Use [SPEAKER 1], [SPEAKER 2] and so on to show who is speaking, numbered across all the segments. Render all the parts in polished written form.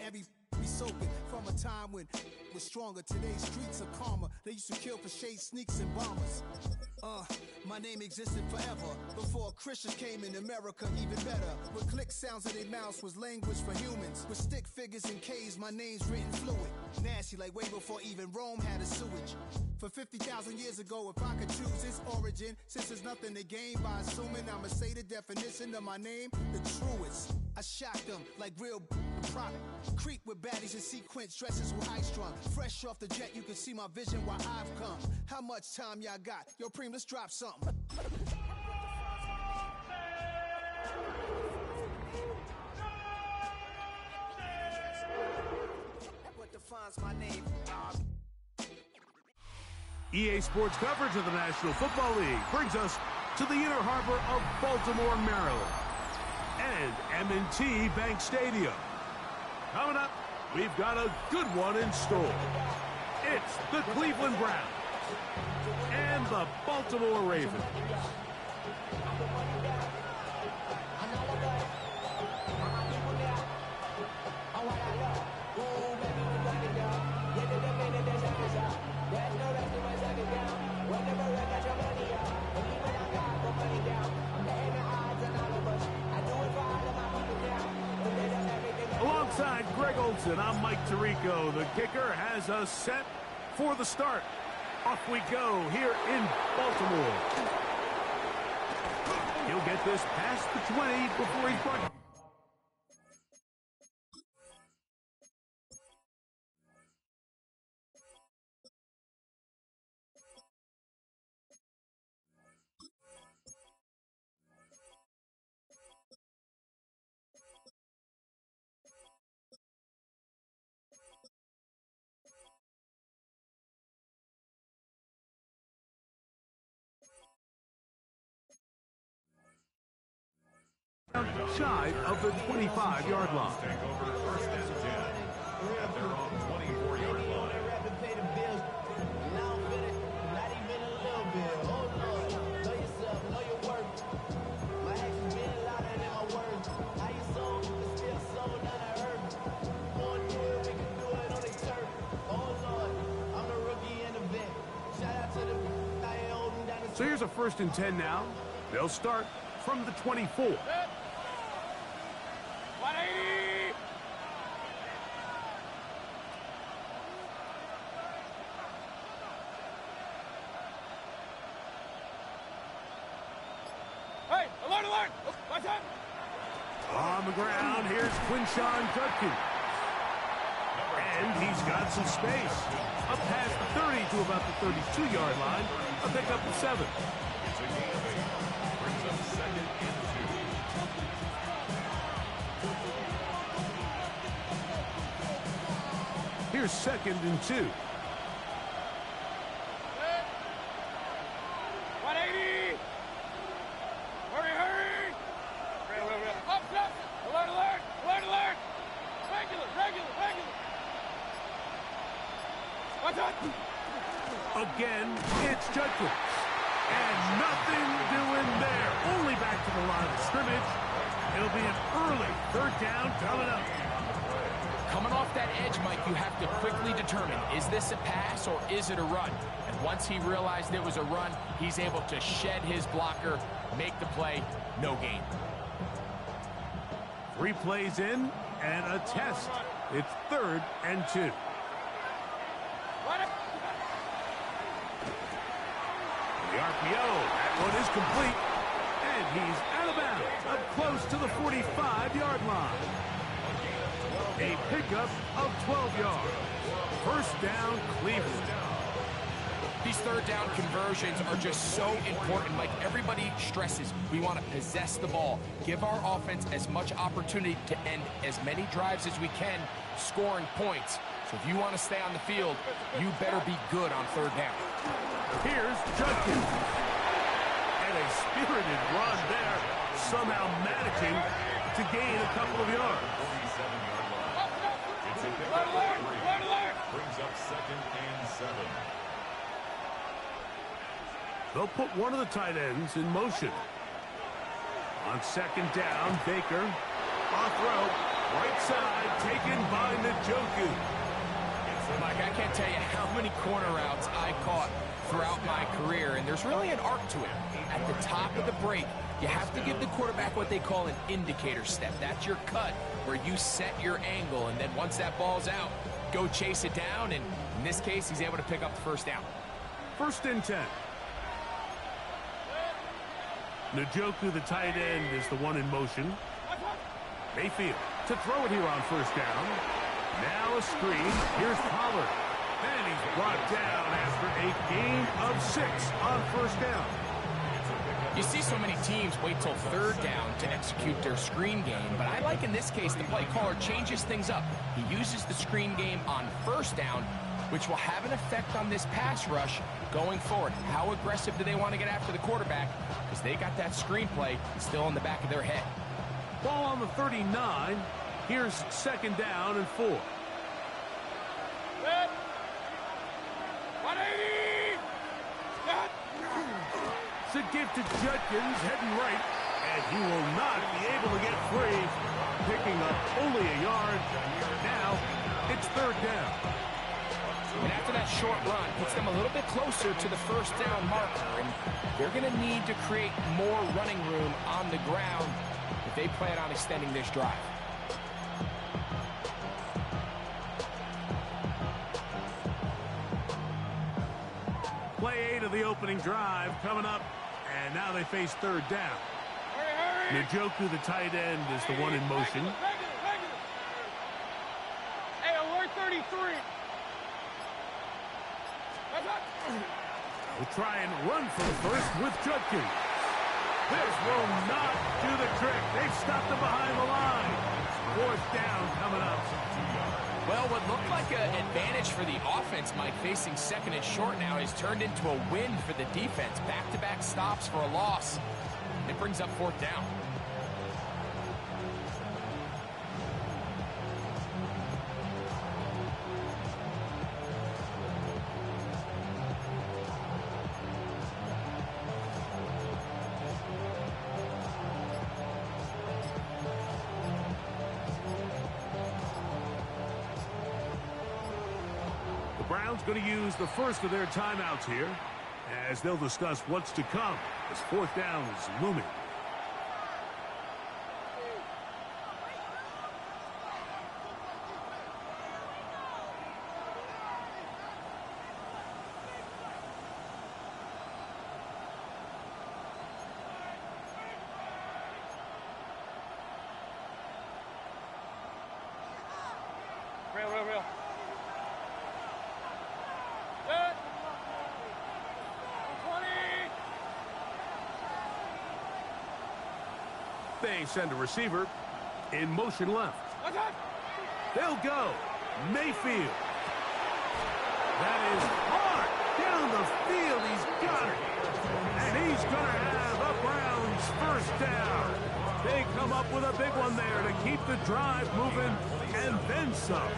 [SPEAKER 1] and be soaking from a time when it was stronger. Today's streets are calmer. They used to kill for shade sneaks and bombers. My name existed forever before Christians came in America, even better. With click sounds of their mouths was language for humans. With stick figures and K's, my name's written fluid. Nasty like way before even Rome had a sewage. For 50,000 years ago, if I could choose its origin, since there's nothing to gain by assuming, I'ma say the definition of my name, the truest. I shocked them like real prop. Creep with baddies in sequence, dresses with high strung. Fresh off the jet, you can see my vision where I've come. How much time y'all got? Yo, Preem, let's drop something. What defines my name?
[SPEAKER 2] EA Sports coverage of the National Football League brings us to the inner harbor of Baltimore, Maryland, and M&T Bank Stadium. Coming up, we've got a good one in store. It's the Cleveland Browns and the Baltimore Ravens. Alongside Greg Olson, I'm Mike Tirico. The kicker has us set for the start. Off we go here in Baltimore. He'll get this past the 20 before he's brought. Shy of the 25-yard line.
[SPEAKER 3] Take over first and 10 at their own 24-yard line.
[SPEAKER 2] So here's a first and 10 now. They'll start from the 24.
[SPEAKER 4] 180! Hey, alert, alert! Watch out!
[SPEAKER 2] On the ground, here's Quinshawn Judkins. And he's got some space. Up past the 30 to about the 32-yard line. A pickup of 7.
[SPEAKER 3] It's a gain of 8. Brings up second and 2.
[SPEAKER 2] Here's second and 2.
[SPEAKER 4] 180! Hurry, hurry! Up, up! Alert, alert! Alert, alert! Regular, regular, regular! Watch out!
[SPEAKER 2] Again, it's Judkins. And nothing doing there. Only back to the line of scrimmage. It'll be an early third down coming up.
[SPEAKER 5] Coming off that edge, Mike, you have to quickly determine, is this a pass or is it a run? And once he realized it was a run, he's able to shed his blocker, make the play, no gain.
[SPEAKER 2] 3 plays in and a test. It's third and 2. The RPO, that one is complete. And he's out of bounds, up close to the 45-yard line. A pickup of 12 yards. First down, Cleveland.
[SPEAKER 5] These third down conversions are just so important. Like everybody stresses, we want to possess the ball, give our offense as much opportunity to end as many drives as we can, scoring points. So if you want to stay on the field, you better be good on third down.
[SPEAKER 2] Here's Judkins. And a spirited run there, somehow managing to gain a couple of yards.
[SPEAKER 3] 47-yard line. It's a pickup of 3. Brings up second and 7.
[SPEAKER 2] They'll put one of the tight ends in motion. On second down, Baker. Off rope, right side, taken by
[SPEAKER 5] many corner routes I caught throughout my career, and there's really an art to it. At the top of the break, you have to give the quarterback what they call an indicator step. That's your cut, where you set your angle, and then once that ball's out, go chase it down, and in this case, he's able to pick up the first down.
[SPEAKER 2] 1st and 10. Njoku, the tight end, is the one in motion. Mayfield to throw it here on 1st down. Now a screen. Here's Pollard. And he's brought down after a gain of 6 on 1st down.
[SPEAKER 5] You see so many teams wait till 3rd down to execute their screen game, but I like in this case the play caller changes things up. He uses the screen game on 1st down, which will have an effect on this pass rush going forward. How aggressive do they want to get after the quarterback? Because they got that screen play still in the back of their head.
[SPEAKER 2] Ball on the 39. Here's 2nd down and 4.
[SPEAKER 4] Set. 180. Set.
[SPEAKER 2] It's a gift to Judkins, heading right, and he will not be able to get free, picking up only a yard. Now it's 3rd down.
[SPEAKER 5] And after that short run, puts them a little bit closer to the 1st down marker, and they're going to need to create more running room on the ground if they plan on extending this drive.
[SPEAKER 2] Play 8 of the opening drive coming up, and now they face 3rd down.
[SPEAKER 4] Hurry, hurry.
[SPEAKER 2] Njoku, the tight end, is the one in motion.
[SPEAKER 4] Regular. Hey, alert 33.
[SPEAKER 2] We'll try and run from 1st with Judkins. This will not do the trick. They've stopped him behind the line. 4th down coming up.
[SPEAKER 5] Well, what looked like an advantage for the offense, Mike, facing 2nd and short now, has turned into a win for the defense. Back-to-back stops for a loss. It brings up 4th down.
[SPEAKER 2] Browns going to use the first of their timeouts here as they'll discuss what's to come as 4th down is looming.
[SPEAKER 4] Real. Set. 20.
[SPEAKER 2] They send a receiver in motion left.
[SPEAKER 4] Attack.
[SPEAKER 2] They'll go. Mayfield. That is hard. Down the field. He's got it. And he's going to have a Browns 1st down. They come up with a big one there to keep the drive moving and then some.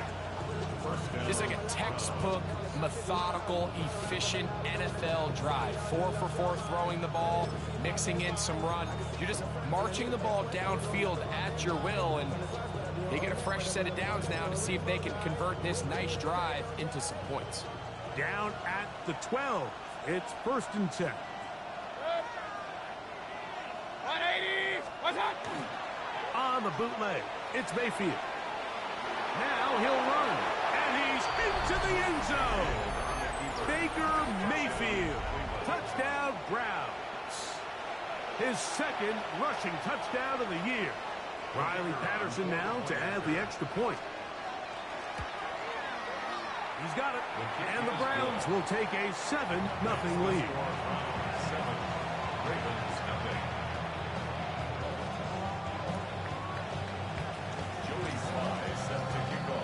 [SPEAKER 5] It's like a textbook, methodical, efficient NFL drive. 4 for 4 throwing the ball, mixing in some run. You're just marching the ball downfield at your will, and they get a fresh set of downs now to see if they can convert this nice drive into some points.
[SPEAKER 2] Down at the 12. It's 1st and 10.
[SPEAKER 4] 180. Attack.
[SPEAKER 2] On the bootleg, it's Mayfield. Now he'll run, and he's into the end zone. Baker Mayfield, touchdown Browns. His 2nd rushing touchdown of the year. Riley Patterson now to add the extra point. He's got it, and the Browns will take a 7-0 lead.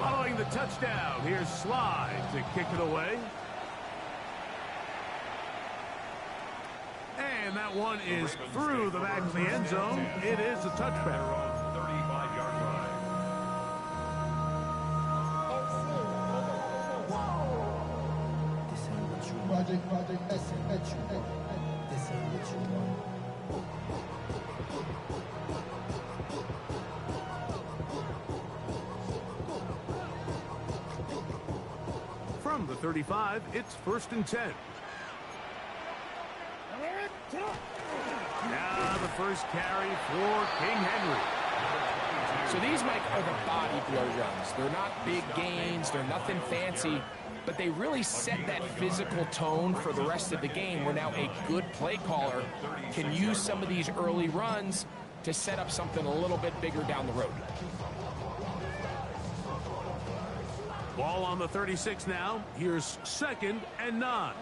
[SPEAKER 2] Following the touchdown, here's Slide to kick it away. And that one is through the back of the end zone. It is a touchback.
[SPEAKER 3] 35-yard line.
[SPEAKER 6] Project, this ain't what you want.
[SPEAKER 2] From the 35, it's 1st and 10. Now the first carry for King Henry.
[SPEAKER 5] So these, Mike, are the body blow runs. They're not big gains, they're nothing fancy, but they really set that physical tone for the rest of the game where now a good play caller can use some of these early runs to set up something a little bit bigger down the road.
[SPEAKER 2] Ball on the 36 now. Here's 2nd and 9.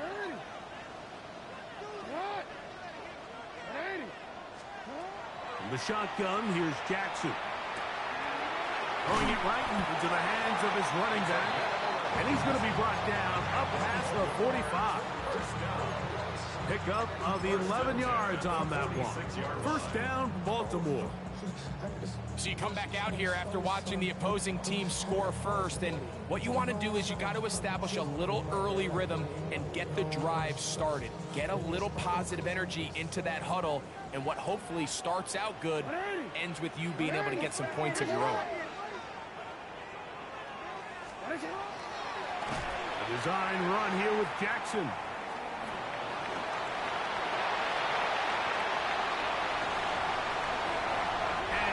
[SPEAKER 2] From the shotgun, here's Jackson. Throwing it right into the hands of his running back. And he's going to be brought down up past the 45. Pickup of the 11 yards on that one. 1st down, Baltimore.
[SPEAKER 5] So you come back out here after watching the opposing team score first, and what you want to do is you got to establish a little early rhythm and get the drive started. Get a little positive energy into that huddle, and what hopefully starts out good ends with you being able to get some points of your own.
[SPEAKER 2] A design run here with Jackson.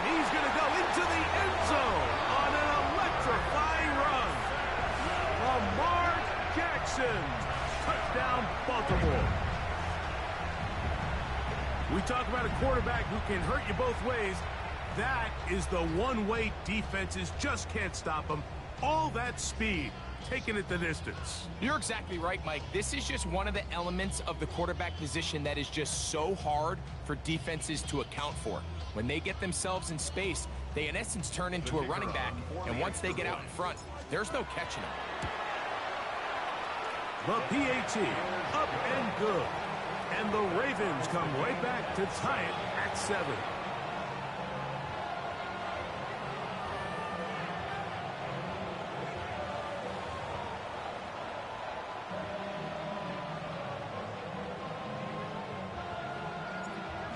[SPEAKER 2] He's going to go into the end zone on an electrifying run. Lamar Jackson. Touchdown, Baltimore. We talk about a quarterback who can hurt you both ways. That is the one way defenses just can't stop him. All that speed, taking it the distance.
[SPEAKER 5] You're exactly right, Mike. This is just one of the elements of the quarterback position that is just so hard for defenses to account for. When they get themselves in space, they in essence turn into a running back, and once they get out in front, there's no catching them.
[SPEAKER 2] The PAT, up and good. And the Ravens come right back to tie it at 7.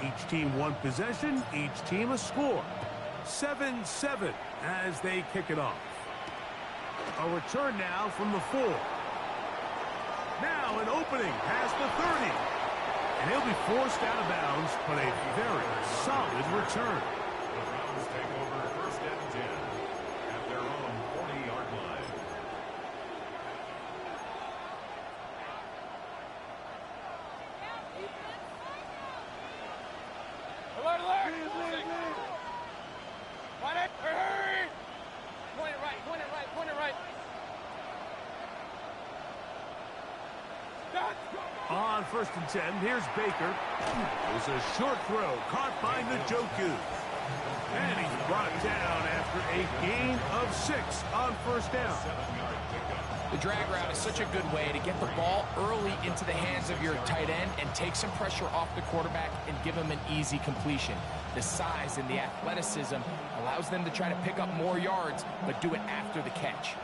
[SPEAKER 2] Each team one possession, each team a score. 7-7 as they kick it off. A return now from the 4. Now an opening past the 30. And he'll be forced out of bounds, but a very solid return.
[SPEAKER 3] The Browns take over 1st and 10 at their own 40-yard line.
[SPEAKER 4] Alert, alert! Point it! Hurry! Point it right, point it right, point it right.
[SPEAKER 2] On 1st and 10, here's Baker. There's a short throw caught by Njoku. And he's brought down after a gain of 6 on 1st down.
[SPEAKER 5] The drag route is such a good way to get the ball early into the hands of your tight end and take some pressure off the quarterback and give him an easy completion. The size and the athleticism allows them to try to pick up more yards, but do it after the catch.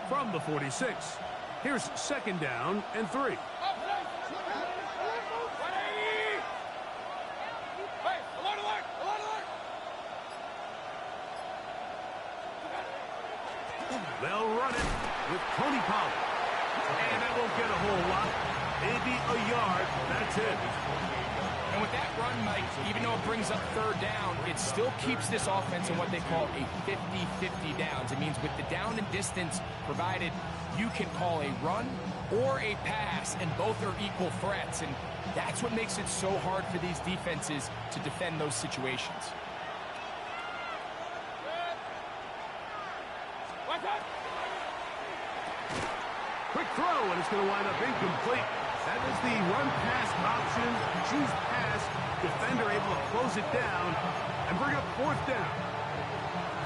[SPEAKER 2] From the 46, here's 2nd down and 3. They'll run it with Tony Pollard. And that won't get a whole lot. Maybe a yard. That's it.
[SPEAKER 5] And with that run, Mike, even though it brings up 3rd down, it still keeps this offense in what they call a 50-50 downs. It means with the down and distance provided, you can call a run or a pass, and both are equal threats. And that's what makes it so hard for these defenses to defend those situations.
[SPEAKER 2] Quick throw, and it's going to wind up incomplete. That is the run-pass option. Choose pass. Defender able to close it down and bring up 4th down.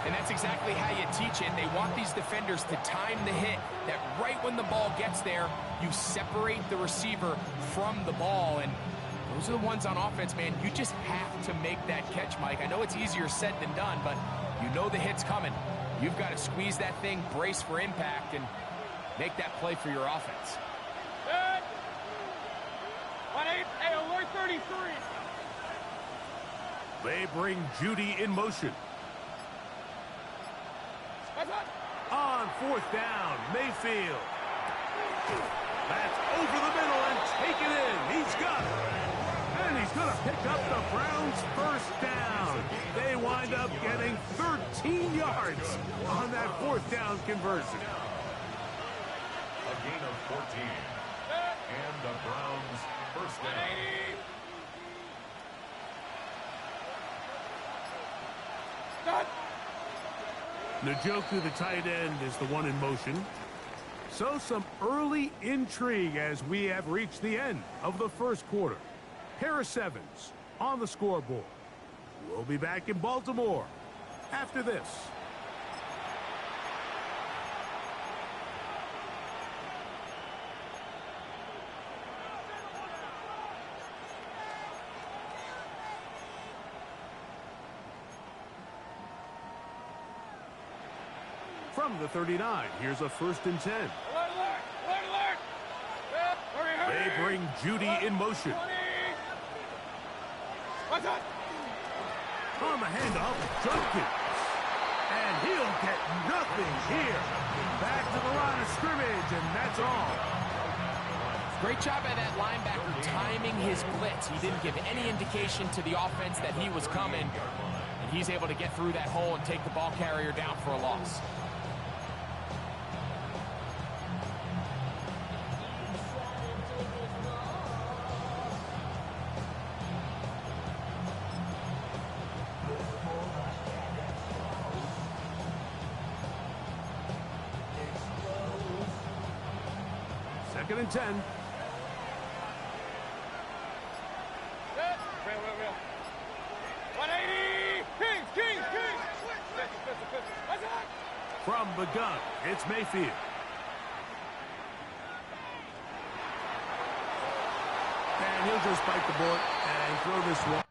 [SPEAKER 5] And that's exactly how you teach it. They want these defenders to time the hit, that right when the ball gets there, you separate the receiver from the ball. And those are the ones on offense, man. You just have to make that catch, Mike. I know it's easier said than done, but you know the hit's coming. You've got to squeeze that thing, brace for impact, and make that play for your offense.
[SPEAKER 4] Good. 1-8, hey, alert 33.
[SPEAKER 2] They bring Judy in motion.
[SPEAKER 4] What's up?
[SPEAKER 2] On 4th down, Mayfield. That's over the middle and taken in. He's got it. And he's going to pick up the Browns' first down. They wind up getting 13 yards on that fourth down conversion.
[SPEAKER 3] A gain of 14. And the Browns' first down.
[SPEAKER 2] Njoku, the tight end, is the one in motion. So some early intrigue as we have reached the end of the first quarter. Pair of sevens on the scoreboard. We'll be back in Baltimore after this. From the 39, here's a 1st and 10.
[SPEAKER 4] Alert, alert! Alert, alert! Hurry, hurry!
[SPEAKER 2] They bring Judy in motion.
[SPEAKER 4] What's that?
[SPEAKER 2] On the handoff, Junkins. And he'll get nothing here. Back to the line of scrimmage, and that's all.
[SPEAKER 5] Great job by that linebacker timing his blitz. He didn't give any indication to the offense that he was coming. And he's able to get through that hole and take the ball carrier down for a loss.
[SPEAKER 2] Second and 10.
[SPEAKER 4] Real. Real. 180! Kings! What's that?
[SPEAKER 2] From the gun, it's Mayfield. And he'll just bite the bullet and throw this one.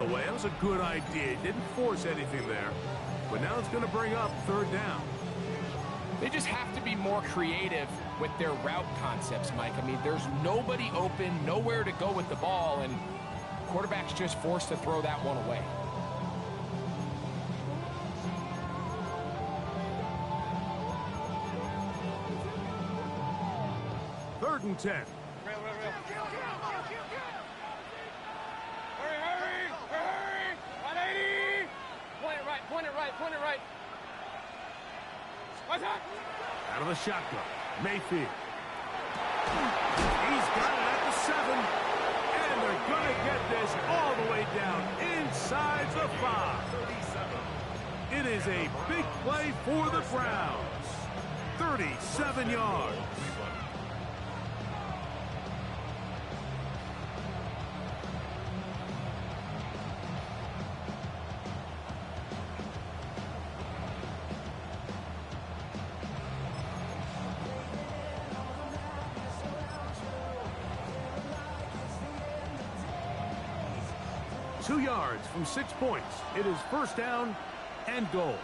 [SPEAKER 2] Away. That was a good idea. Didn't force anything there. But now it's going to bring up 3rd down.
[SPEAKER 5] They just have to be more creative with their route concepts, Mike. I mean, there's nobody open, nowhere to go with the ball, and quarterback's just forced to throw that one away.
[SPEAKER 2] Third and 10.
[SPEAKER 4] Real. Hurry! 180! Point it right. What's that?
[SPEAKER 2] Out of the shotgun, Mayfield. He's got it at the 7. And they're going to get this all the way down inside the 5. It is a big play for the Browns. 37 yards. Two yards from 6 points. It is first down and goal.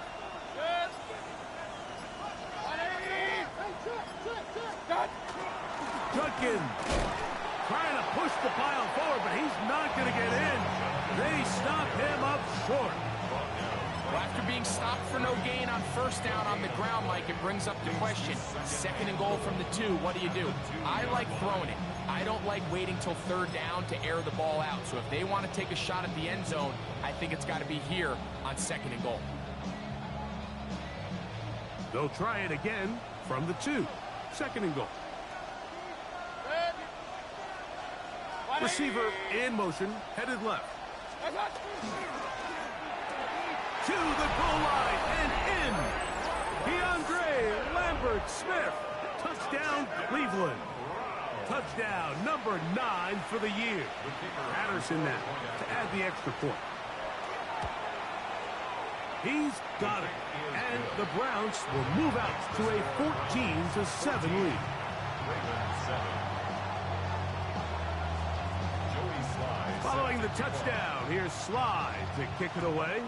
[SPEAKER 2] Judkins trying to push the pile forward, but he's not going to get in. They stop him up short.
[SPEAKER 5] Well, after being stopped for no gain on first down on the ground, Mike, it brings up the question. Second and goal from the 2, what do? I like throwing it. I don't like waiting till third down to air the ball out. So if they want to take a shot at the end zone, I think it's got to be here on second and goal.
[SPEAKER 2] They'll try it again from the 2. Second and goal. Receiver in motion, headed left. To the goal line and in. DeAndre Lambert-Smith. Touchdown, Cleveland. Touchdown number 9 for the year. Patterson now to add the extra point. He's got it. And the Browns will move out to a 14-7 lead. Following the touchdown, here's Slide to kick it away.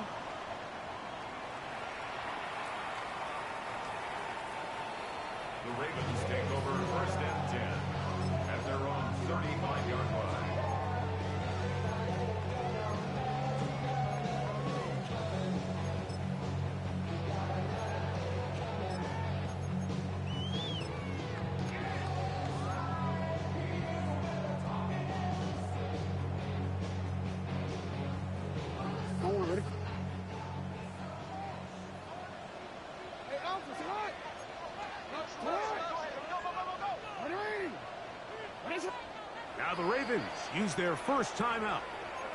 [SPEAKER 3] The Ravens take over first and 10 at their own 35-yard line.
[SPEAKER 2] Now the Ravens use their first timeout,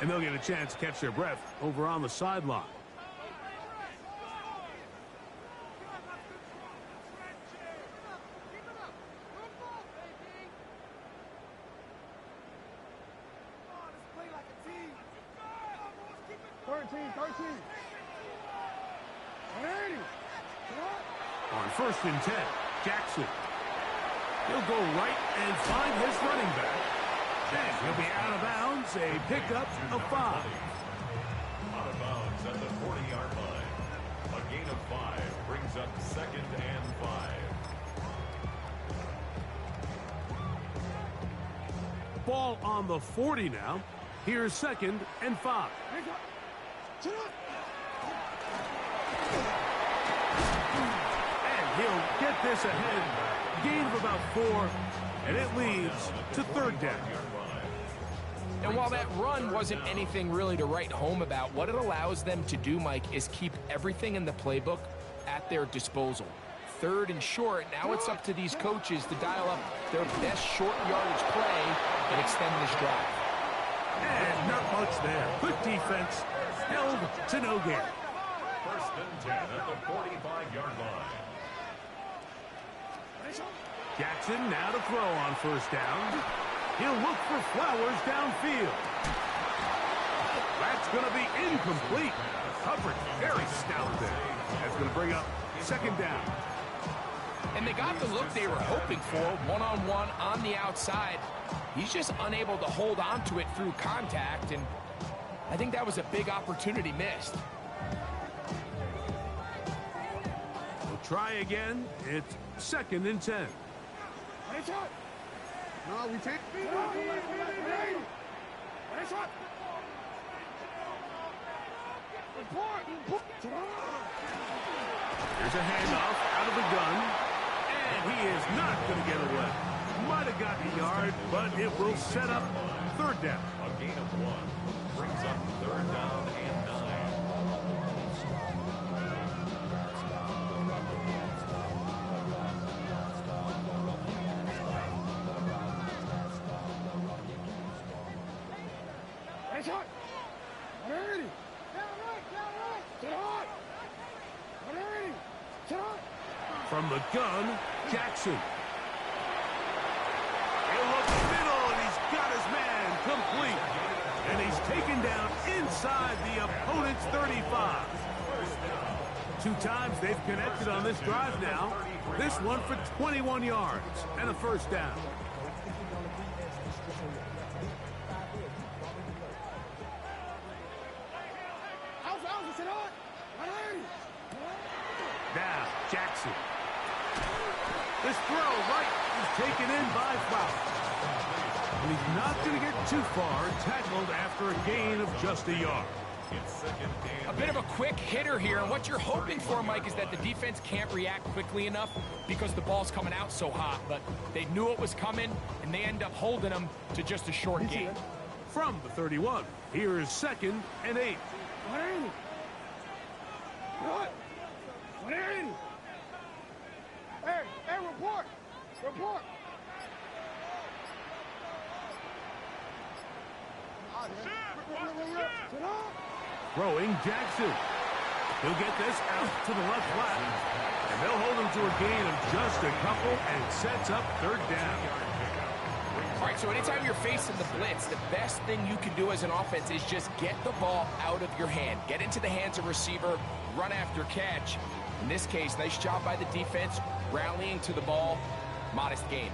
[SPEAKER 2] and they'll get a chance to catch their breath over on the sideline. On first and 10, Jackson. He'll go right and find his running back. And he'll be out of bounds, a pickup of 5.
[SPEAKER 3] Out of bounds at the 40-yard line. A gain of 5 brings up second and 5.
[SPEAKER 2] Ball on the 40 now. Here's second and 5. And he'll get this ahead. Gain of about 4, and it leads to third down.
[SPEAKER 5] And while that run wasn't anything really to write home about, what it allows them to do, Mike, is keep everything in the playbook at their disposal. Third and short, now it's up to these coaches to dial up their best short yardage play and extend this drive.
[SPEAKER 2] And not much there. Good defense, held to no gain.
[SPEAKER 3] First and 10 at the 45-yard line.
[SPEAKER 2] Jackson now to throw on first down. He'll look for Flowers downfield. That's going to be incomplete. Coverage very stout there. That's going to bring up second down.
[SPEAKER 5] And they got the look they were hoping for, one-on-one on the outside. He's just unable to hold on to it through contact, and I think that was a big opportunity missed.
[SPEAKER 2] We'll try again. It's second and 10.
[SPEAKER 4] No, we take.
[SPEAKER 2] Here's a handoff out of the gun, and he is not going to get away. Might have gotten a yard, but it will set up third down.
[SPEAKER 3] A gain of 1 brings up third down and 9.
[SPEAKER 4] Nice shot. 180. Down right. Sit hard. 180. Sit hard.
[SPEAKER 2] From the gun, Jackson. He'll look middle, and he's got his man complete. And he's taken down inside the opponent's 35. 2 times they've connected on this drive now. This one for 21 yards and a first down. Now, Jackson. This throw right is taken in by Flowers. And he's not going to get too far, tackled after a gain of just a yard.
[SPEAKER 5] A bit of a quick hitter here, and what you're hoping for, Mike, is that the defense can't react quickly enough because the ball's coming out so hot, but they knew it was coming, and they end up holding them to just a short gain.
[SPEAKER 2] From the 31, here is 2nd and 8.
[SPEAKER 4] 180. What? 180. Hey, report.
[SPEAKER 2] Throwing Jackson. He'll get this out to the left flat. And they'll hold him to a gain of just a couple and sets up 3rd down.
[SPEAKER 5] All right, so anytime you're facing the blitz, the best thing you can do as an offense is just get the ball out of your hand. Get into the hands of receiver, run after catch. In this case, nice job by the defense, rallying to the ball, modest gain.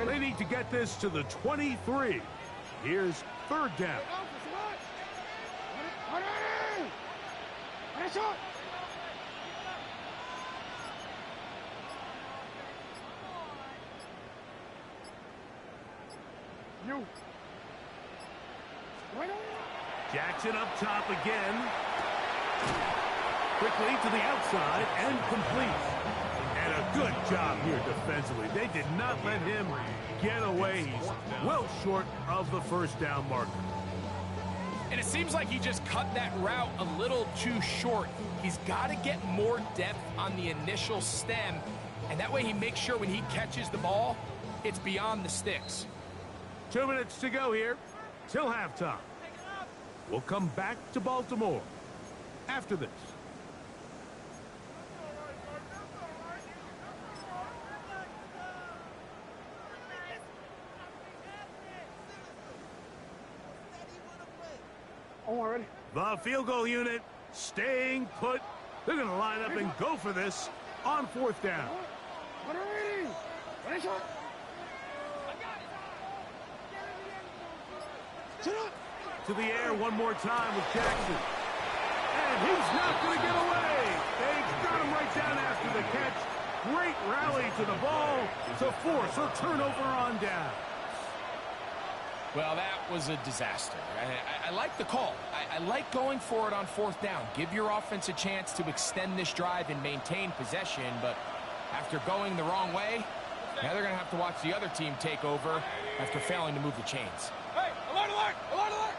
[SPEAKER 2] They need to get this to the 23. Here's 3rd down. Jackson up top again. Quickly to the outside and complete. And a good job here defensively. They did not let him get away. He's well short of the 1st down marker.
[SPEAKER 5] And it seems like he just cut that route a little too short. He's got to get more depth on the initial stem, and that way he makes sure when he catches the ball, it's beyond the sticks.
[SPEAKER 2] 2 minutes to go here till halftime. We'll come back to Baltimore after this. The field goal unit staying put. They're going to line up and go for this on 4th down. To the air one more time with Jackson. And he's not going to get away. They got him right down after the catch. Great rally to the ball to force a turnover on down.
[SPEAKER 5] Well, that was a disaster. I like the call. I like going for it on 4th down. Give your offense a chance to extend this drive and maintain possession, but after going the wrong way, now they're going to have to watch the other team take over after failing to move the chains.
[SPEAKER 4] Hey, alert, alert, alert, alert!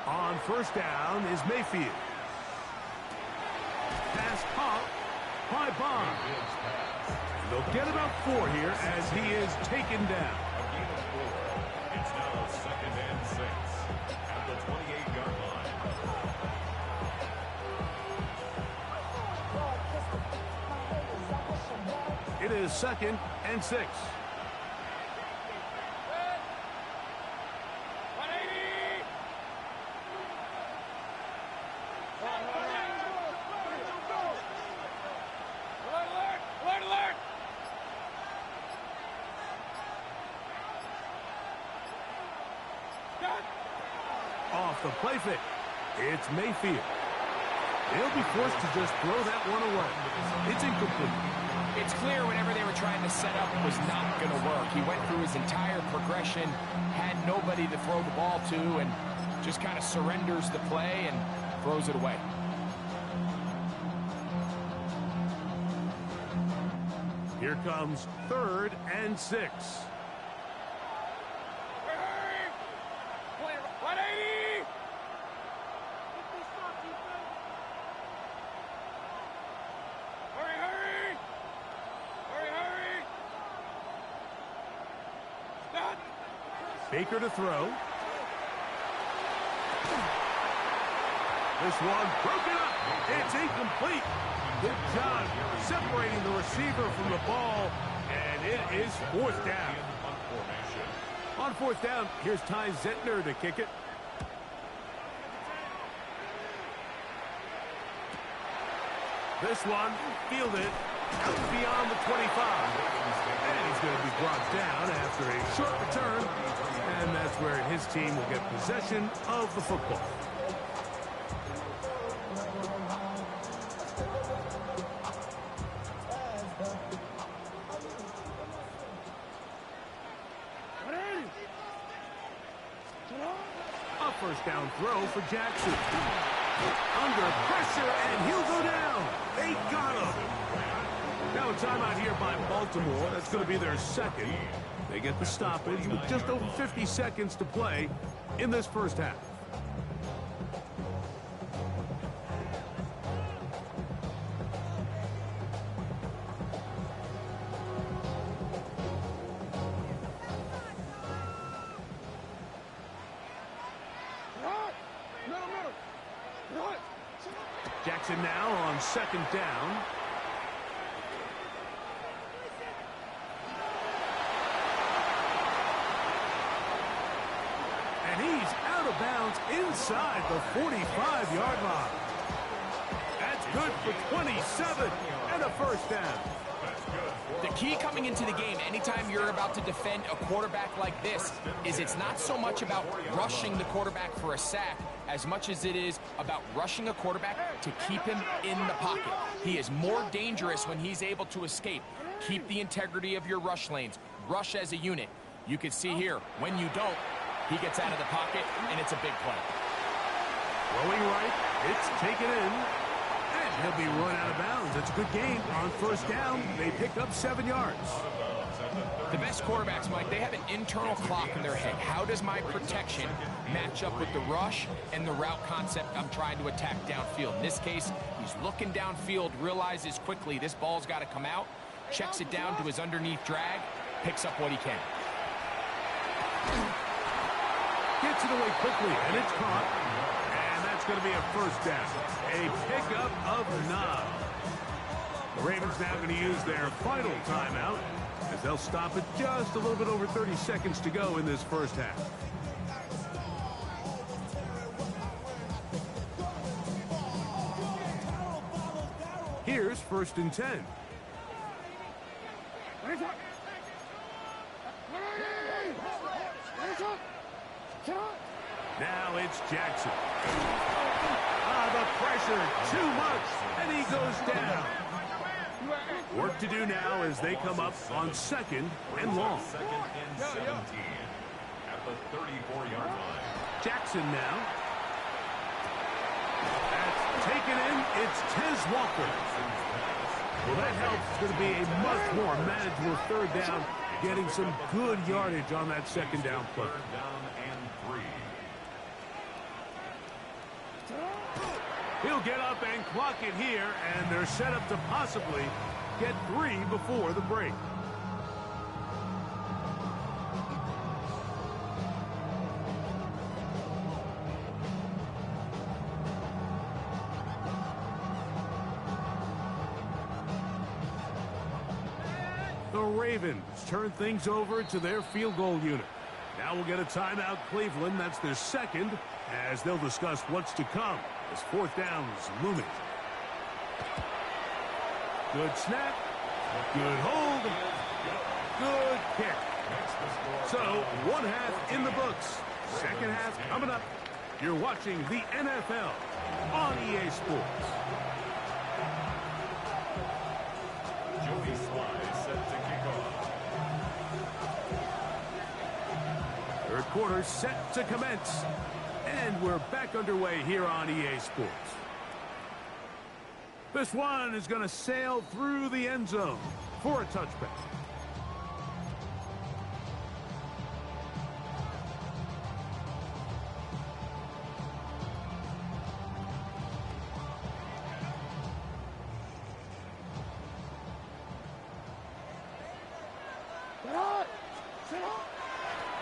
[SPEAKER 2] On 1st down is Mayfield. Pass caught by Bond. They'll get about 4 here as he is taken down.
[SPEAKER 3] It's now 2nd and 6 at the 28-yard line.
[SPEAKER 2] It is 2nd and 6. Off the play fake. It's Mayfield. They'll be forced to just throw that one away. It's incomplete.
[SPEAKER 5] It's clear whenever they were trying to set up, it was not going to work. He went through his entire progression, had nobody to throw the ball to, and just kind of surrenders the play and throws it away.
[SPEAKER 2] Here comes 3rd and 6. Baker to throw. This one broken up. It's incomplete. Good job separating the receiver from the ball, and it is fourth down. On fourth down, here's Ty Zentner to kick it. This one fielded out beyond the 25. And he's going to be brought down after a short return. And that's where his team will get possession of the football. A first down throw for Jackson. Under pressure, and he'll go down. They got him. Now a timeout here by Baltimore. That's going to be their second. They get the stoppage with just over 50 seconds to play in this first half. Jackson now on second down. And he's out of bounds inside the 45-yard line. That's good for 27 and a first down.
[SPEAKER 5] The key coming into the game, anytime you're about to defend a quarterback like this, is it's not so much about rushing the quarterback for a sack as much as it is about rushing a quarterback to keep him in the pocket. He is more dangerous when he's able to escape. Keep the integrity of your rush lanes. Rush as a unit. You can see here, when you don't, he gets out of the pocket, and it's a big play.
[SPEAKER 2] Throwing right, it's taken in. And he'll be run out of bounds. It's a good game. On first down, they pick up 7 yards.
[SPEAKER 5] The best quarterbacks, Mike, they have an internal clock in their head. How does my protection match up with the rush and the route concept I'm trying to attack downfield? In this case, he's looking downfield, realizes quickly this ball's got to come out, checks it down to his underneath drag, picks up what he can.
[SPEAKER 2] Gets it away quickly, and it's caught. And that's going to be a first down. A pickup of 9. The Ravens now going to use their final timeout as they'll stop it just a little bit over 30 seconds to go in this first half. Here's first and 10. Now it's Jackson. The pressure, too much, and he goes down. Work to do now as they come up on second and long.
[SPEAKER 3] Second and 17 at the 34-yard line.
[SPEAKER 2] Jackson now. That's taken in. It's Tez Walker. Well, that helps. It's going to be a much more manageable third down, getting some good yardage on that second down play.
[SPEAKER 3] Third down and 3.
[SPEAKER 2] He'll get up and clock it here, and they're set up to possibly get 3 before the break. The Ravens turn things over to their field goal unit. Now we'll get a timeout, Cleveland. That's their second, as they'll discuss what's to come as fourth down is looming. Good snap. Good hold. Good kick. So, one half in the books. Second half coming up. You're watching the NFL on EA Sports.
[SPEAKER 3] Joey Sly set to kick off.
[SPEAKER 2] Third quarter set to commence. And we're back underway here on EA Sports. This one is going to sail through the end zone for a touchback.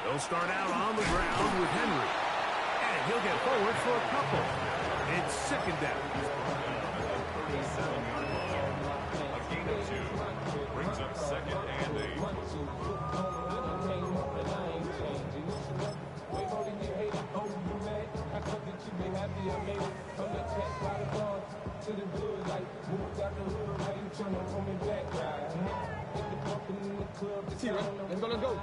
[SPEAKER 2] They'll start out on the ground with Henry. And he'll get forward for a couple. It's second down.
[SPEAKER 3] A gain of 2 brings up second and 8.
[SPEAKER 4] Let's go, let's go.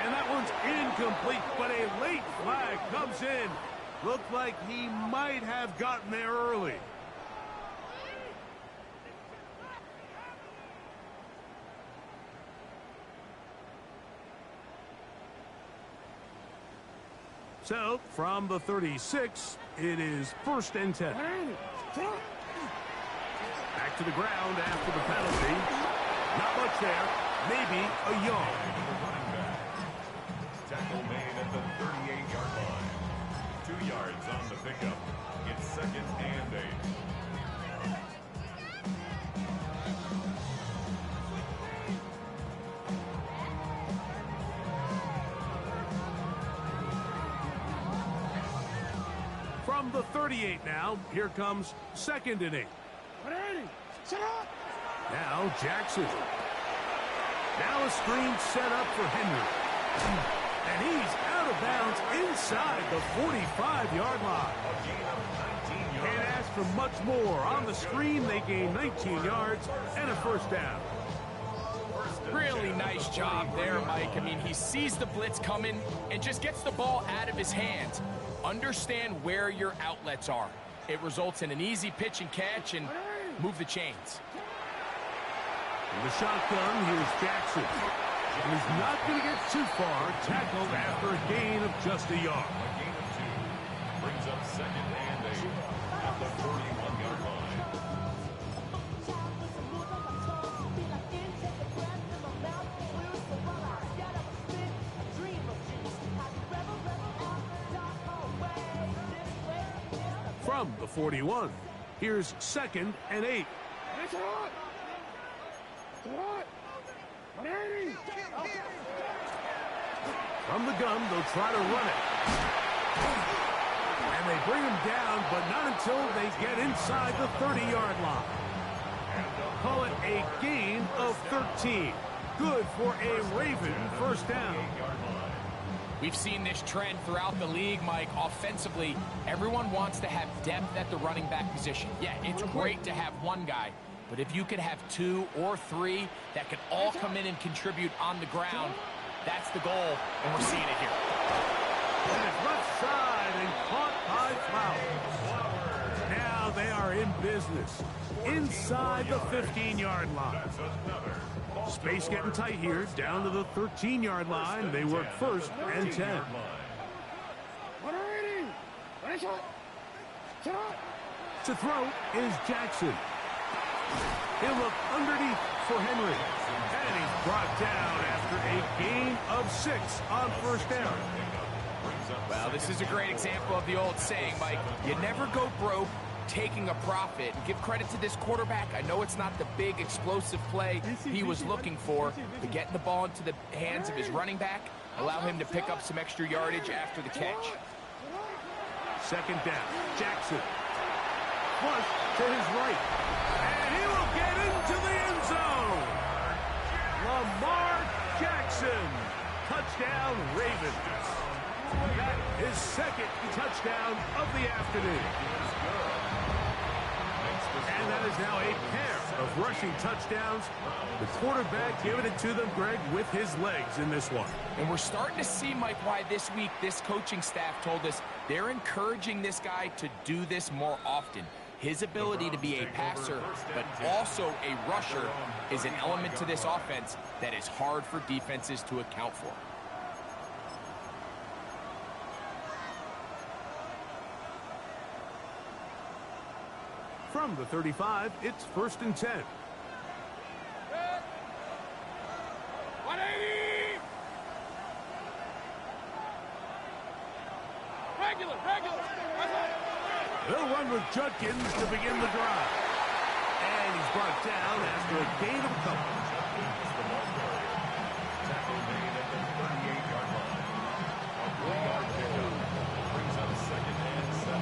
[SPEAKER 2] And that one's incomplete, but a late flag comes in. Looked like he might have gotten there early. So, from the 36, it is 1st and 10. Back to the ground after the penalty. Not much there. Maybe a yard.
[SPEAKER 3] Tackle made at the 38-yard line. 2 yards on the pickup. It's second and 8.
[SPEAKER 2] From the 38 now, here comes 2nd and 8. Now Jackson. Now a screen set up for Henry. And he's out of bounds inside the 45-yard line. Can't ask for much more. On the screen, they gain 19 yards and a 1st down.
[SPEAKER 5] Really nice job there, Mike. I mean, he sees the blitz coming and just gets the ball out of his hands. Understand where your outlets are. It results in an easy pitch and catch and move the chains.
[SPEAKER 2] In the shotgun, here's Jackson. He's not going to get too far. Tackled after a gain of just a yard.
[SPEAKER 3] A gain of 2 brings up second and 8 at the 41-yard line.
[SPEAKER 2] From the 41, here's 2nd and 8. From the gun, they'll try to run it. And they bring him down, but not until they get inside the 30-yard line. Call it a gain of 13. Good for a Raven 1st down.
[SPEAKER 5] We've seen this trend throughout the league, Mike. Offensively, everyone wants to have depth at the running back position. Yeah, it's great to have one guy, but if you could have 2 or 3 that could all come in and contribute on the ground, that's the goal, and we're seeing it here.
[SPEAKER 2] And it's left side and caught by Flowers. Now they are in business inside the 15-yard line. Space getting tight here, down to the 13-yard line. They work 1st and 10. To throw is Jackson. He'll look underneath for Henry. And he's brought down after a gain of 6 on 1st down.
[SPEAKER 5] Well, this is a great example of the old saying, Mike. You never go broke taking a profit. Give credit to this quarterback. I know it's not the big explosive play he was looking for, but getting the ball into the hands of his running back, allow him to pick up some extra yardage after the catch.
[SPEAKER 2] 2nd down. Jackson. Flush to his right. And he will get into the end zone. Lamar Jackson. Touchdown, Ravens. That is 2nd touchdown of the afternoon. And that is now a pair of rushing touchdowns. The quarterback giving it to them, Greg, with his legs in this one.
[SPEAKER 5] And we're starting to see, Mike, why this week this coaching staff told us they're encouraging this guy to do this more often. His ability to be a passer, but also a rusher, is an element to this offense that is hard for defenses to account for.
[SPEAKER 2] From the 35, it's 1st and 10.
[SPEAKER 4] 180! Regular!
[SPEAKER 2] They'll run with Judkins to begin the drive. And he's brought down after a gain of a couple.
[SPEAKER 3] Judkins, the ball carrier. Tackle made at the 38-yard line. A 3-yard pickup brings up 2nd and 7.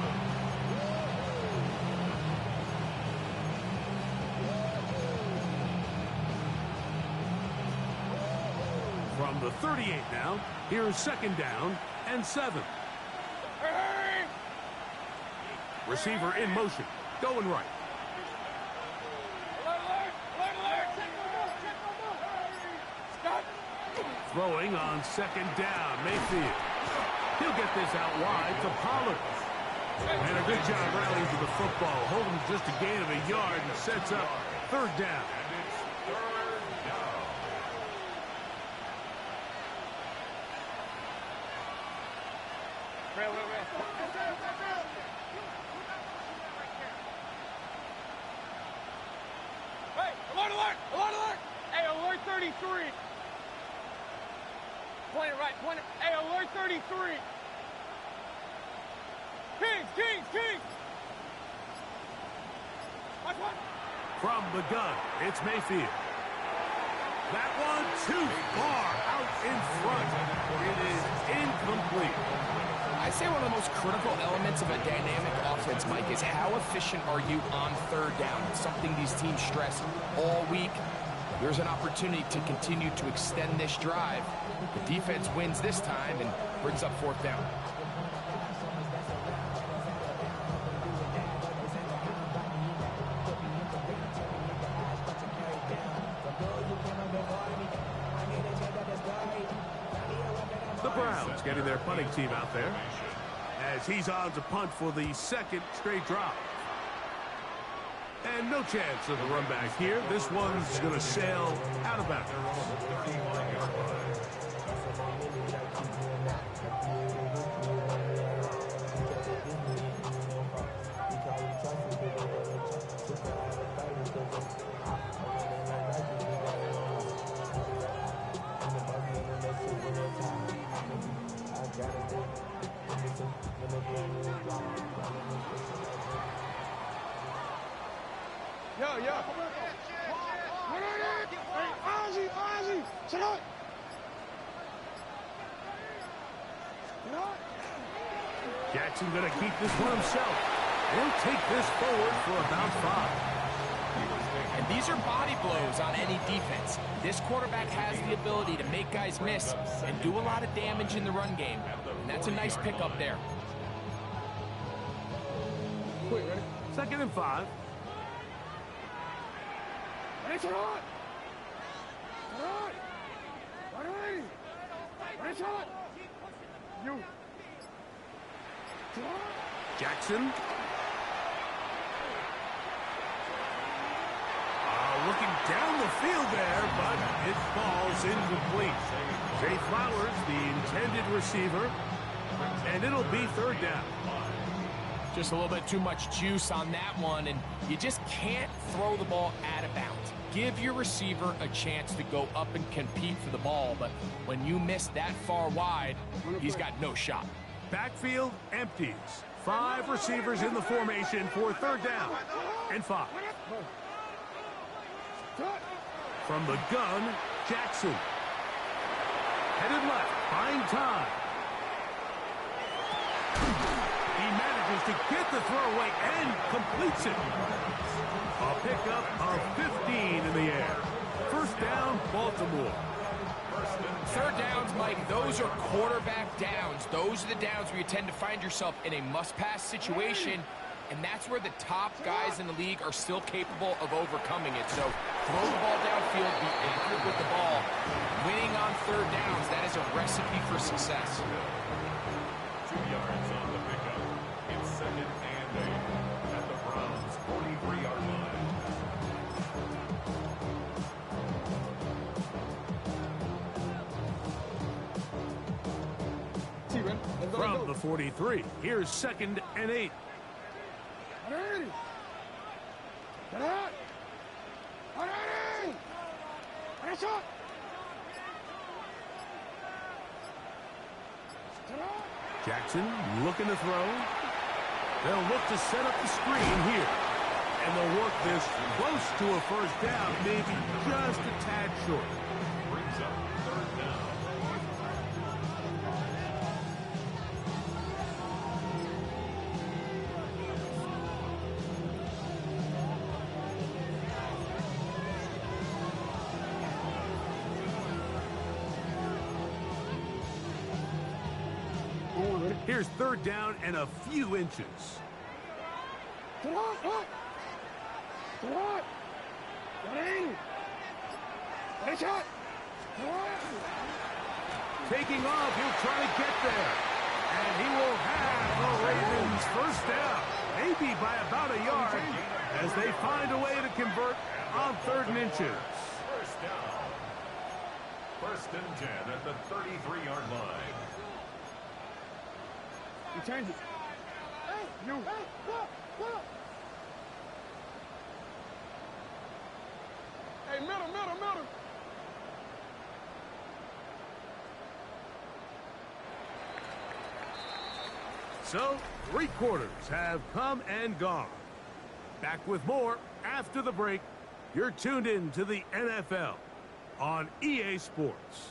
[SPEAKER 2] From the 38 now, here's 2nd down and 7. Receiver in motion, going right. Throwing on 2nd down, Mayfield. He'll get this out wide to Pollard. And a good job rallying to the football, holding just a gain of a yard and sets up 3rd down.
[SPEAKER 3] And it's 3rd down.
[SPEAKER 4] Hey, alert, alert, alert, alert. Hey, alert 33. Point it right, point it. Hey, alert 33. Kings. Watch one.
[SPEAKER 2] From the gun, it's Mayfield. That one too far out in front. It is incomplete.
[SPEAKER 5] I say one of the most critical elements of a dynamic offense, Mike, is how efficient are you on 3rd down? It's something these teams stress all week. There's an opportunity to continue to extend this drive. The defense wins this time and brings up 4th down.
[SPEAKER 2] The Browns getting their punting team out there as he's on to punt for the 2nd straight drive. And no chance of a run back here. This one's going to sail out of bounds.
[SPEAKER 4] Yeah. Hey, Ozzy, sit up.
[SPEAKER 2] Jackson going to keep this one himself. He'll take this forward for about 5.
[SPEAKER 5] And these are body blows on any defense. This quarterback has the ability to make guys miss and do a lot of damage in the run game. And that's a nice pickup there.
[SPEAKER 4] Quick, ready?
[SPEAKER 2] 2nd and 5.
[SPEAKER 4] Ready, turn on. Turn on. Ready. Ready, turn on. You. Turn on.
[SPEAKER 2] Jackson. Looking down the field there, but it falls incomplete. Zay Flowers, the intended receiver, and it'll be 3rd down.
[SPEAKER 5] Just a little bit too much juice on that one, and you just can't throw the ball out of bounds. Give your receiver a chance to go up and compete for the ball, but when you miss that far wide, he's got no shot.
[SPEAKER 2] Backfield empties. 5 receivers in the formation for 3rd down and 5. From the gun, Jackson. Headed left, buying time. He manages to get the throw away and completes it. A pickup of 15 in the air. 1st down, Baltimore.
[SPEAKER 5] 3rd downs, Mike, those are quarterback downs. Those are the downs where you tend to find yourself in a must-pass situation, and that's where the top guys in the league are still capable of overcoming it. So throw the ball downfield, be accurate with the ball. Winning on 3rd downs, that is a recipe for success.
[SPEAKER 3] 2 yards on the pickup. It's 2nd and 8 at the Browns' 43-yard line.
[SPEAKER 2] From the 43, here's 2nd and 8.
[SPEAKER 4] Ready. Get out. Ready. Ready, shot.
[SPEAKER 2] Jackson looking to throw. They'll look to set up the screen here. And they'll work this close to a first down, maybe just a tad short.
[SPEAKER 3] Brings up third down.
[SPEAKER 2] Here's third down and a few inches.
[SPEAKER 4] Taking
[SPEAKER 2] off, he'll try to get there. And he will have the Ravens first down, maybe by about a yard, as they find a way to convert on 3rd and inches.
[SPEAKER 3] First down. 1st and 10 at the 33-yard line.
[SPEAKER 4] You change it. You. Hey, middle.
[SPEAKER 2] So, 3 quarters have come and gone. Back with more after the break. You're tuned in to the NFL on EA Sports.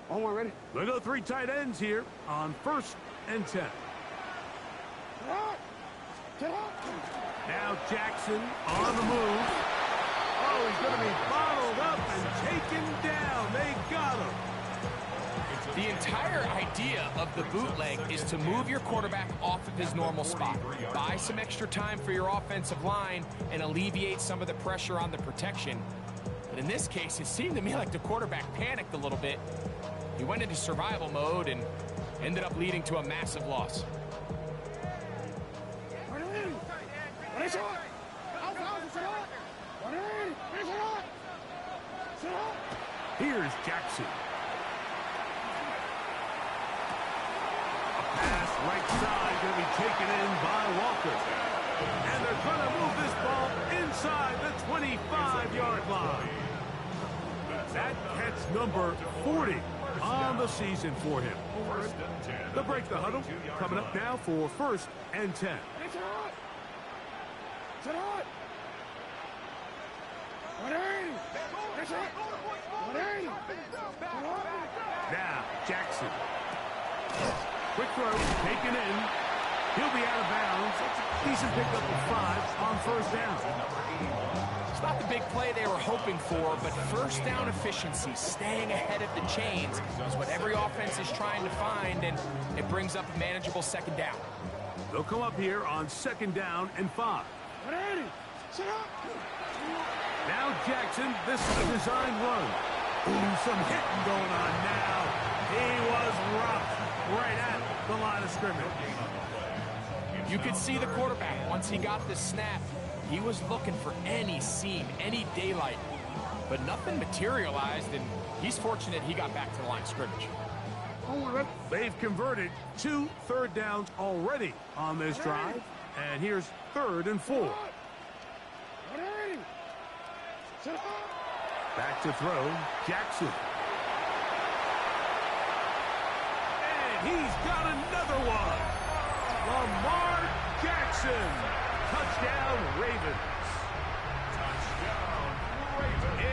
[SPEAKER 4] One ready?
[SPEAKER 2] We'll go 3 tight ends here on 1st and 10. Now Jackson on the move. Oh, he's going to be bottled up and taken down. They got him.
[SPEAKER 5] The entire idea of the bootleg is to move your quarterback off of his normal spot, buy some extra time for your offensive line, and alleviate some of the pressure on the protection. But in this case, it seemed to me like the quarterback panicked a little bit. He went into survival mode and ended up leading to a massive loss.
[SPEAKER 2] Here's Jackson. A pass right side going to be taken in by Walker. And they're going to move this ball inside the 25-yard line. That catch number 40 on the season for him. The break the huddle coming up now for 1st and 10. Now Jackson. Quick throw taken in. He'll be out of bounds. That's a decent pickup of 5 on 1st down.
[SPEAKER 5] It's not the big play they were hoping for, but first down efficiency, staying ahead of the chains, is what every offense is trying to find, and it brings up a manageable 2nd down.
[SPEAKER 2] They'll come up here on 2nd down and 5. Now Jackson, this is a design run. Ooh, some hitting going on now. He was rough right at the line of scrimmage.
[SPEAKER 5] You could see the quarterback, once he got the snap, he was looking for any seam, any daylight, but nothing materialized, and he's fortunate he got back to the line of scrimmage.
[SPEAKER 2] They've converted 2 third downs already on this drive, and here's 3rd and 4. Back to throw, Jackson. And he's got another one. Lamar Jackson. Touchdown, Ravens.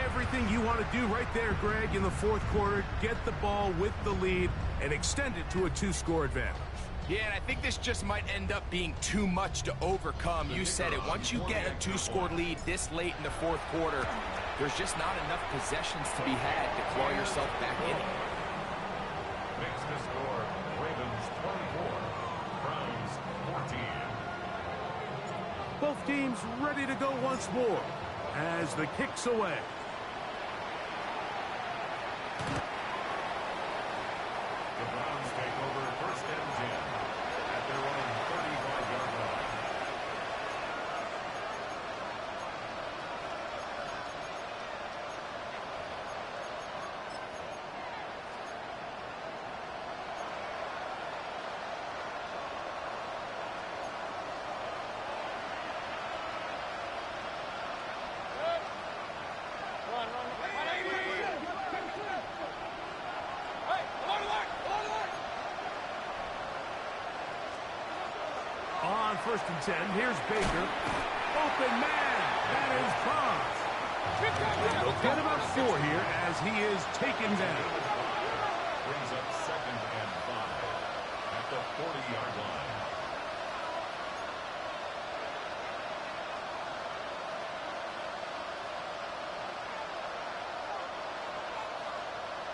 [SPEAKER 2] Everything you want to do right there, Greg, in the 4th quarter. Get the ball with the lead and extend it to a 2-score advantage.
[SPEAKER 5] Yeah, and I think this just might end up being too much to overcome. You said it. Once you get a 2-score lead this late in the 4th quarter, there's just not enough possessions to be had to claw yourself back in it.
[SPEAKER 3] Makes the score Ravens 24, Browns 14.
[SPEAKER 2] Both teams ready to go once more as the kick's away.
[SPEAKER 3] The Browns take over 1st and 10 at their own 35-yard line.
[SPEAKER 2] On 1st and 10, here's Baker. Open man. That is Pons. They'll get about 4 here as he is taken down.
[SPEAKER 3] Brings up 2nd and 5 at the 40-yard line.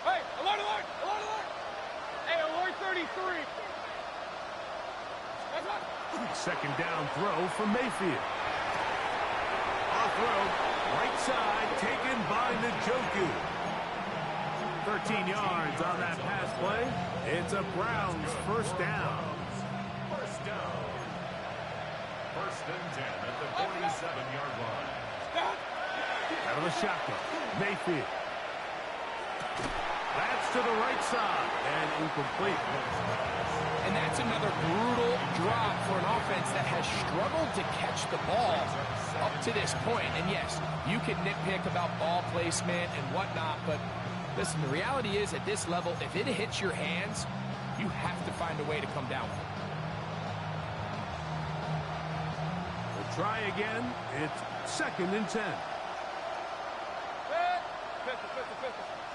[SPEAKER 4] Hey, alert, alert, alert, alert. Hey, alert 33. That's right.
[SPEAKER 2] 2nd down throw from Mayfield. On throw, right side, taken by Njoku. 13 yards on that pass play. It's a Browns 1st down.
[SPEAKER 3] 1st down. 1st and 10 at the 47-yard line.
[SPEAKER 2] Out of the shotgun, Mayfield. That's to the right side and incomplete.
[SPEAKER 5] And that's another brutal drop for an offense that has struggled to catch the ball up to this point. And yes, you can nitpick about ball placement and whatnot, but listen, the reality is at this level, if it hits your hands, you have to find a way to come down with it.
[SPEAKER 2] We'll try again. It's 2nd and 10.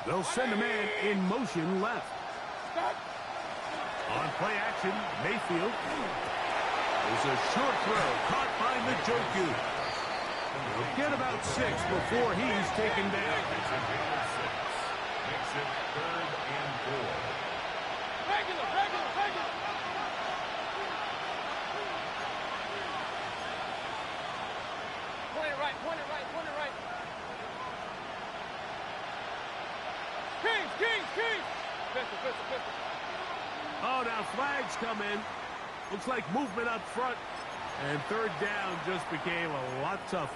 [SPEAKER 2] They'll send a man in motion left. On play action, Mayfield. There's a short throw caught by Njoku. He'll get about 6 before he's taken down.
[SPEAKER 3] Makes it 3rd and 4.
[SPEAKER 4] Regular, regular, regular. Point it right, point it right, point it right. Kings, Kings, Kings. Pistol, pistol, pistol.
[SPEAKER 2] Oh, now flags come in. Looks like movement up front. And 3rd down just became a lot tougher.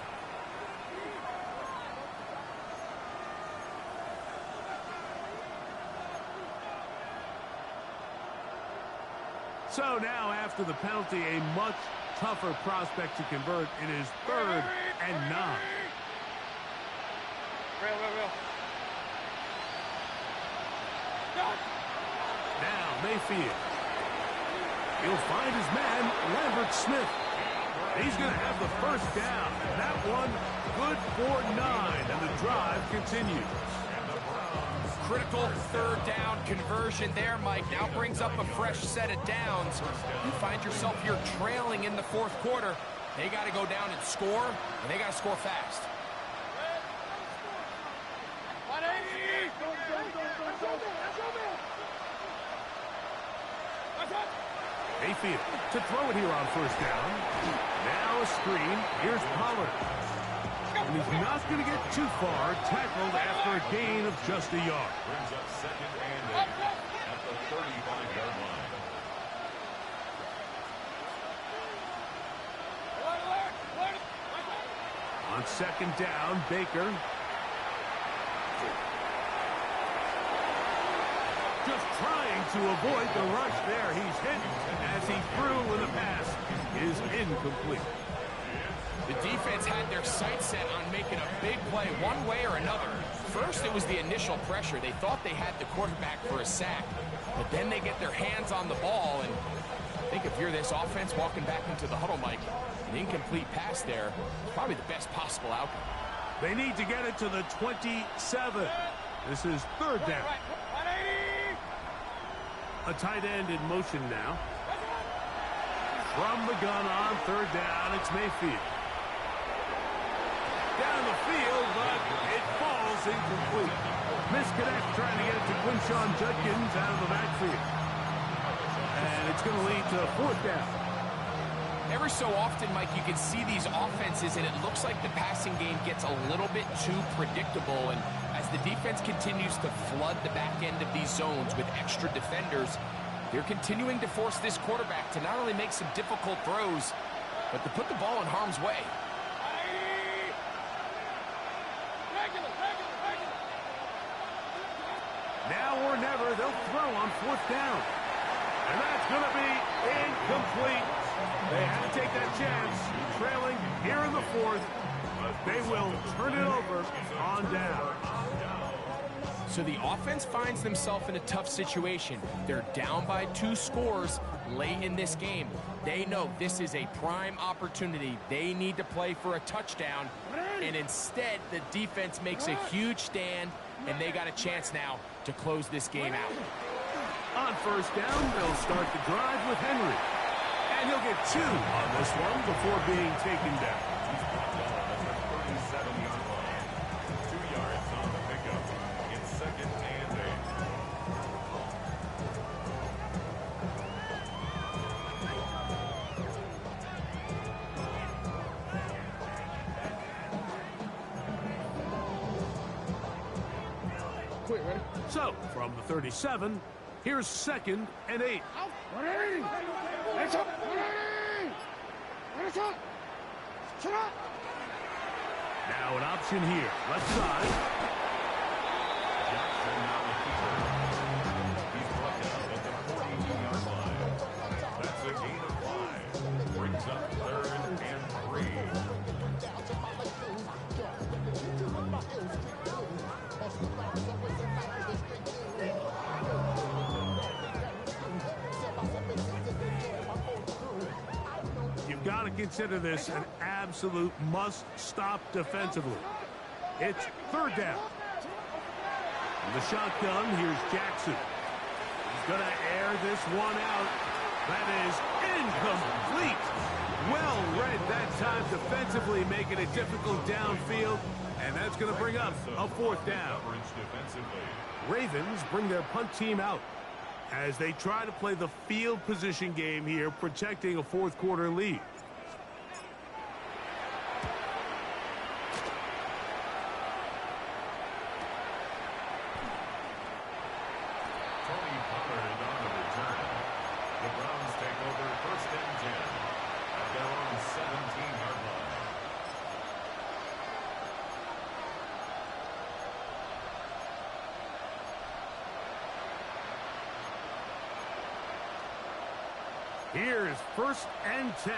[SPEAKER 2] So now, after the penalty, a much tougher prospect to convert. It is 3rd and 9.
[SPEAKER 4] Real.
[SPEAKER 2] Now, Mayfield. He'll find his man, Lambert Smith. He's going to have the 1st down. That one good for 9, and the drive continues.
[SPEAKER 5] Critical 3rd down conversion there, Mike. Now brings up a fresh set of downs. You find yourself here trailing in the 4th quarter. They got to go down and score, and they got to score fast.
[SPEAKER 4] 180.
[SPEAKER 2] Mayfield to throw it here on 1st down. Now a screen. Here's Pollard. And he's not going to get too far. Tackled after a gain of just a yard.
[SPEAKER 3] Brings up 2nd and 8 at the 35-yard line.
[SPEAKER 2] On 2nd down, Baker. Just trying to avoid the rush there. He's hit as he threw when the pass is incomplete.
[SPEAKER 5] The defense had their sights set on making a big play one way or another. First, it was the initial pressure. They thought they had the quarterback for a sack, but then they get their hands on the ball, and I think if you're this offense walking back into the huddle, Mike, an incomplete pass there is probably the best possible outcome.
[SPEAKER 2] They need to get it to the 27. This is 3rd down. A tight end in motion now. From the gun on 3rd down, it's Mayfield. Down the field, but it falls incomplete. Misconnect trying to get it to Quinshon Judkins out of the backfield. And it's going to lead to 4th down.
[SPEAKER 5] Every so often, Mike, you can see these offenses, and it looks like the passing game gets a little bit too predictable. And as the defense continues to flood the back end of these zones with extra defenders, they're continuing to force this quarterback to not only make some difficult throws, but to put the ball in harm's way.
[SPEAKER 2] Now or never, they'll throw on 4th down. And that's going to be incomplete. They had to take that chance, trailing here in the 4th. They will turn it over on down.
[SPEAKER 5] So the offense finds themselves in a tough situation. They're down by 2 scores late in this game. They know this is a prime opportunity. They need to play for a touchdown, and instead the defense makes a huge stand, and they got a chance now to close this game out.
[SPEAKER 2] On first down, they'll start the drive with Henry. And he'll get 2 on this one before being taken down.
[SPEAKER 3] He's brought down at the 37-yard line. 2 yards on the pickup. It's 2nd and 8.
[SPEAKER 4] Quick, ready?
[SPEAKER 2] So, from the 37, here's 2nd and 8.
[SPEAKER 4] Ready? Let's up. Ready? Let's up. Shut up.
[SPEAKER 2] Now an option here, left side.
[SPEAKER 3] Jackson now the keeper. He's brought down at the 42-yard line. That's a gain of 5. Brings up 3rd and 3.
[SPEAKER 2] You've got to consider this an absolute must-stop defensively. It's 3rd down. In the shotgun, here's Jackson. He's going to air this one out. That is incomplete. Well read that time defensively, making it difficult downfield. And that's going to bring up a 4th down. Ravens bring their punt team out as they try to play the field position game here, protecting a 4th quarter lead.
[SPEAKER 3] Tony Pollard on the return. The Browns take over 1st and 10 at their own 17-yard line.
[SPEAKER 2] Here's 1st and 10.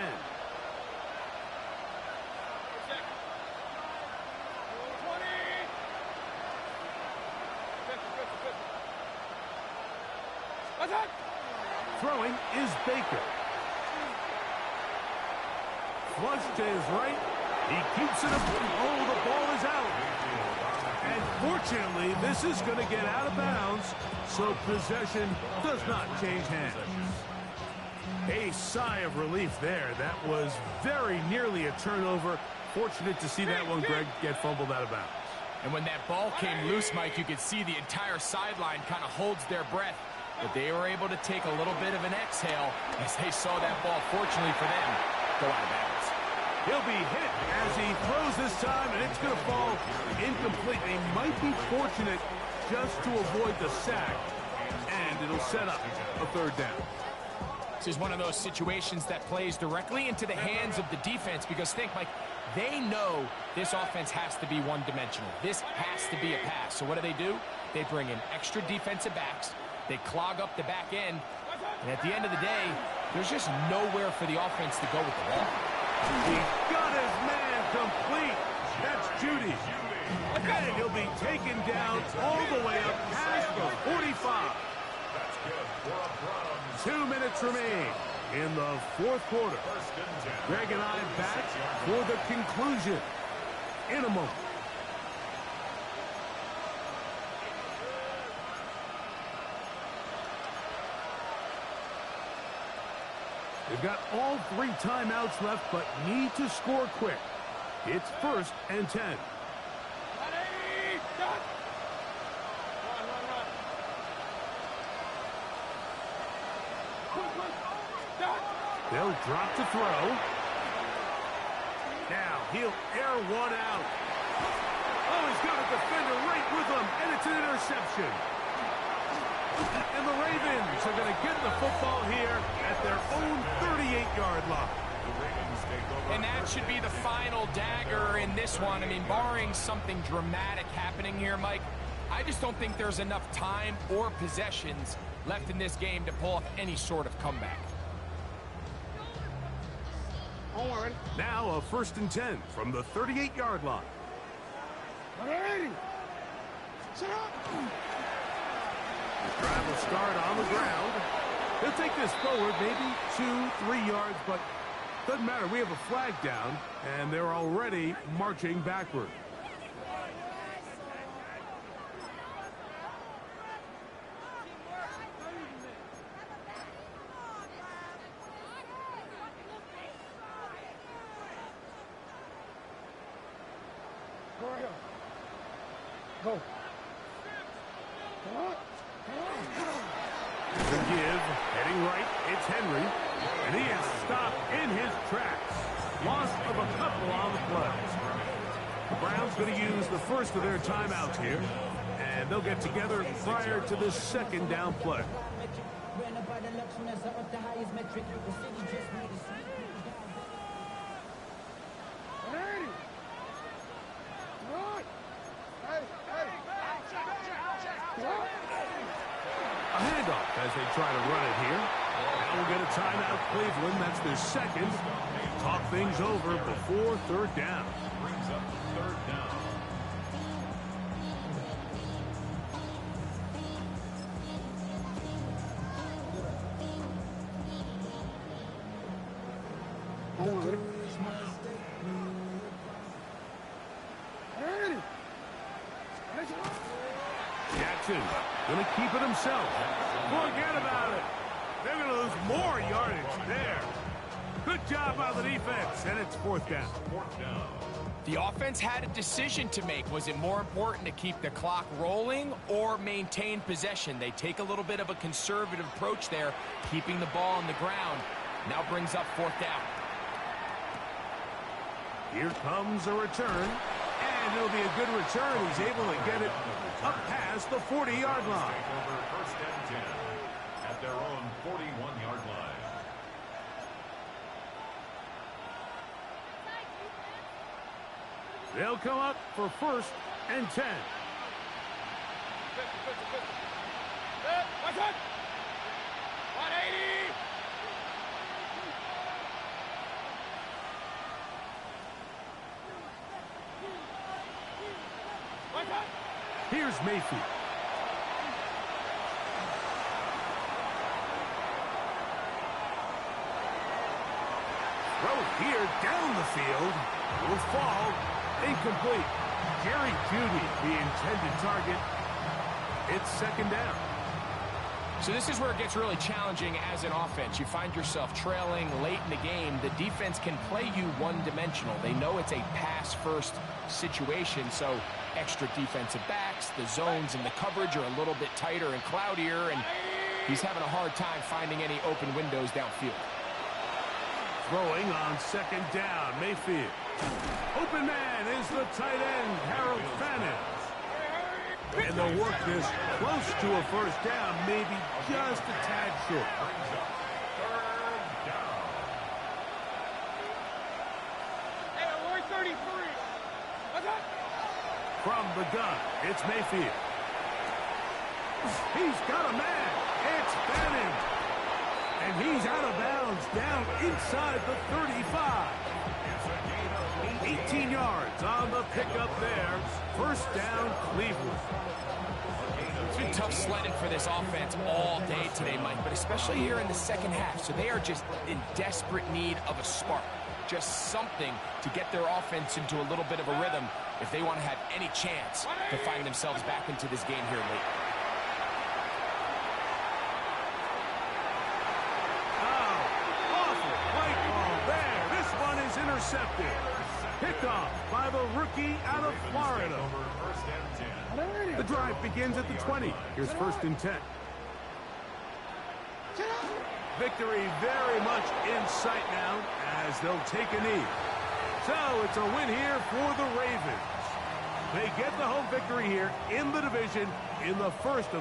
[SPEAKER 2] Throwing is Baker. Flush to his right. He keeps it up. Oh, the ball is out. And fortunately, this is going to get out of bounds, so possession does not change hands. A sigh of relief there. That was very nearly a turnover. Fortunate to see that one, Greg, get fumbled out of bounds.
[SPEAKER 5] And when that ball came loose, Mike, you could see the entire sideline kind of holds their breath. But they were able to take a little bit of an exhale as they saw that ball, fortunately for them, go out of bounds.
[SPEAKER 2] He'll be hit as he throws this time, and it's going to fall incomplete. They might be fortunate just to avoid the sack, and it'll set up a 3rd down.
[SPEAKER 5] This is one of those situations that plays directly into the hands of the defense because think, Mike, they know this offense has to be one-dimensional. This has to be a pass. So what do? They bring in extra defensive backs. They clog up the back end. And at the end of the day, there's just nowhere for the offense to go with the ball.
[SPEAKER 2] He got his man complete. That's Judy. And he'll be taken down all the way up past the 45. 2 minutes remain in the 4th quarter. Greg and I back for the conclusion in a moment. They've got all 3 timeouts left, but need to score quick. It's 1st and 10. They'll drop to throw. Now he'll air one out. Oh, he's got a defender right with him, and it's an interception. And the Ravens are going to get the football here at their own 38-yard line.
[SPEAKER 5] And that should be the final dagger in this one. I mean, barring something dramatic happening here, Mike, I just don't think there's enough time or possessions left in this game to pull off any sort of comeback.
[SPEAKER 2] Now a 1st and 10 from the 38-yard line. The drive will start on the ground. He'll take this forward, maybe 2-3 yards, but doesn't matter. We have a flag down, and they're already marching backward.
[SPEAKER 4] Go.
[SPEAKER 2] The give, heading right, it's Henry, and he is stopped in his tracks. Loss of a couple on the play. The Browns going to use the first of their timeouts here, and they'll get together prior to the second down play. A handoff as they try to run it here. Now we'll get a timeout, Cleveland. That's their second. Talk things over before third down.
[SPEAKER 3] Brings up the third down.
[SPEAKER 2] Jackson going to keep it himself. Forget about it. They're going to lose more yardage there. Good job by the defense, and it's fourth down.
[SPEAKER 5] The offense had a decision to make. Was it more important to keep the clock rolling or maintain possession? They take a little bit of a conservative approach there, keeping the ball on the ground. Now brings up fourth down.
[SPEAKER 2] Here comes a return, and it'll be a good return. He's able to get it up past the 40-yard line.
[SPEAKER 3] First and 10 at their own 41-yard line.
[SPEAKER 2] They'll come up for first and 10.
[SPEAKER 4] Watch it! 180!
[SPEAKER 2] Here's Mayfield. Throw here down the field. Will fall. Incomplete. Jerry Jeudy, the intended target. It's second down.
[SPEAKER 5] So this is where it gets really challenging as an offense. You find yourself trailing late in the game. The defense can play you one-dimensional. They know it's a pass-first situation, so extra defensive backs, the zones and the coverage are a little bit tighter and cloudier, and he's having a hard time finding any open windows downfield.
[SPEAKER 2] Throwing on second down, Mayfield. Open man is the tight end, Harold Fannin. And they'll work this close to a first down, maybe just a tad short. From the gun, it's Mayfield. He's got a man. It's Fannin. And he's out of bounds down inside the 35. 18 yards on the pickup there. First down, Cleveland.
[SPEAKER 5] It's been tough sledding for this offense all day today, Mike, but especially here in the second half. So they are just in desperate need of a spark. Just something to get their offense into a little bit of a rhythm if they want to have any chance to find themselves back into this game here late.
[SPEAKER 2] Intercepted. Picked off by the rookie out of Florida. The drive begins at the 20. Here's first and 10. Victory very much in sight now as they'll take a knee. So it's a win here for the Ravens. They get the home victory here in the division in the first of